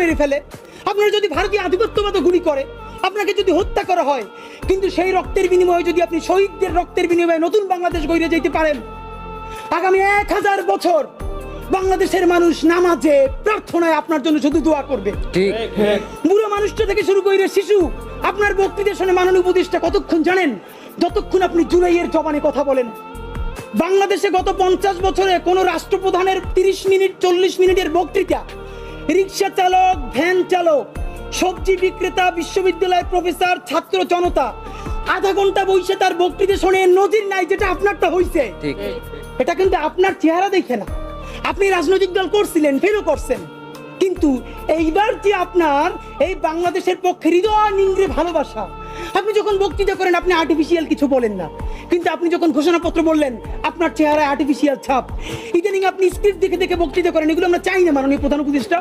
মেরে ফেলে, আপনার যদি ভারতীয় আধিপত্যবাদ গুলি করে, আপনাকে যদি হত্যা করা হয়, কিন্তু সেই রক্তের বিনিময়ে যদি আপনি শহীদদের রক্তের বিনিময়ে নতুন বাংলাদেশ গড়ে যেতে পারেন, আগামী 1000 বছর বাংলাদেশের মানুষ নামাজে প্রার্থনায় আপনার জন্য শুধু দোয়া করবে। ঠিক। বুড়ো মানুষটা থেকে শুরু করে শিশু আপনার বক্তৃতা শুনে মাননীয় উপদেষ্টা কতক্ষণ জানেন? যতক্ষণ আপনি জুলাইয়ের জবানে কথা বলেন। বাংলাদেশে গত 50 বছরে কোন রাষ্ট্রপ্রধানের 30 মিনিট 40 মিনিটের বক্তৃতা, রিক্সা চালক, ভ্যান চালক, সবজি বিক্রেতা, বিশ্ববিদ্যালয়ের প্রফেসর, ছাত্র জনতা আধা ঘন্টা বসে তার বক্তৃতা শুনে নজির নাই, যেটা আপনারটা হইছে। ঠিক। এটা কিন্তু আপনার চেহারা দেখে না। আপনি রাজনৈতিক দল করছিলেন, ফেরও করছেন, কিন্তু এইবার যে আপনার এই বাংলাদেশের পক্ষে হৃদয় নিংড়ে ভালোবাসা, আপনি যখন বক্তৃতা করেন আপনি আর্টিফিশিয়াল কিছু বলেন না, কিন্তু আপনি যখন ঘোষণাপত্র বললেন আপনার চেহারায় আর্টিফিশিয়াল ছাপ। ইদানিং আপনি স্ক্রিপ্ট দেখে দেখে বক্তৃতা করেন, এগুলো আমরা চাই না মাননীয় প্রধান উপদেষ্টা।